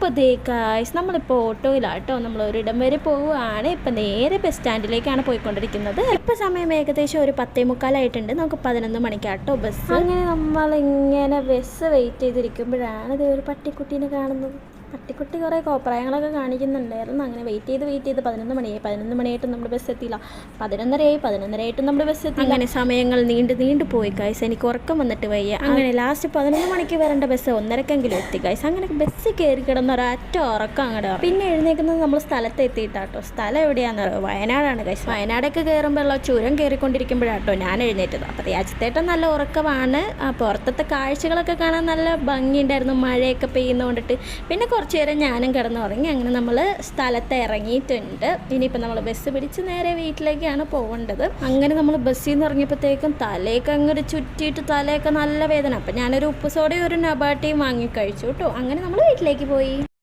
അപ്പോൾ ദേ ഗായ്സ് നമ്മളിപ്പോൾ ഓട്ടോയിലാണ് കേട്ടോ. നമ്മൾ ഒരിടം വരെ പോവുകയാണ്. ഇപ്പം നേരെ ബസ് സ്റ്റാൻഡിലേക്കാണ് പോയിക്കൊണ്ടിരിക്കുന്നത്. ഇപ്പോൾ സമയം ഏകദേശം ഒരു 10:45 നമുക്ക് 11 മണിക്കാട്ടോ ബസ്. അങ്ങനെ നമ്മളിങ്ങനെ ബസ് വെയിറ്റ് ചെയ്തിരിക്കുമ്പോഴാണ് ഇത് ഒരു പട്ടിക്കുട്ടീനെ കാണുന്നത്. പട്ടിക്കുട്ടി കുറേ കോപ്രായങ്ങളൊക്കെ കാണിക്കുന്നുണ്ടായിരുന്നു. അങ്ങനെ വെയിറ്റ് ചെയ്ത് 11 മണിയായി. 11 മണിയായിട്ടും നമ്മുടെ ബസ് എത്തിയില്ല. 11:30 നമ്മുടെ ബസ് എത്തി. അങ്ങനെ സമയങ്ങൾ നീണ്ടു പോയി ഗൈസ്. എനിക്ക് ഉറക്കം വന്നിട്ട് വയ്യ. അങ്ങനെ ലാസ്റ്റ് 11 മണിക്ക് വരേണ്ട ബസ് 1:30 എത്തി ഗൈസ്. അങ്ങനെ ബസ് കയറി കിടന്ന ഒരൊറ്റ ഉറക്കം അങ്ങോട്ട്. പിന്നെ എഴുന്നേക്കുന്നത് നമ്മൾ സ്ഥലത്ത് എത്തിയിട്ടാട്ടോ. സ്ഥലം എവിടെയാണെന്ന് പറയുക, വയനാടാണ് ഗൈസ്. വയനാടൊക്കെ കയറുമ്പോഴുള്ള ചുരം കയറിക്കൊണ്ടിരിക്കുമ്പോഴാട്ടോ ഞാൻ എഴുന്നേറ്റത്. അപ്പോൾ രാജ്യത്തേട്ടൻ നല്ല ഉറക്കമാണ്. പുറത്തത്തെ കാഴ്ചകളൊക്കെ കാണാൻ നല്ല ഭംഗിയുണ്ടായിരുന്നു, മഴയൊക്കെ പെയ്യുന്നതുകൊണ്ടിട്ട്. പിന്നെ കുറച്ച് നേരം ഞാനും കിടന്നുറങ്ങി. അങ്ങനെ നമ്മൾ സ്ഥലത്ത് ഇറങ്ങിയിട്ടുണ്ട്. ഇനിയിപ്പോൾ നമ്മൾ ബസ് പിടിച്ച് നേരെ വീട്ടിലേക്കാണ് പോകേണ്ടത്. അങ്ങനെ നമ്മൾ ബസ്സിൽ നിന്ന് ഇറങ്ങിയപ്പോഴത്തേക്കും തലയൊക്കെ അങ്ങോട്ട് ചുറ്റിയിട്ട് തലയൊക്കെ നല്ല വേദന. അപ്പം ഞാനൊരു ഉപ്പ് സോഡയും ഒരു നബാട്ടിയും വാങ്ങി കഴിച്ചു കേട്ടോ. അങ്ങനെ നമ്മൾ വീട്ടിലേക്ക് പോയി.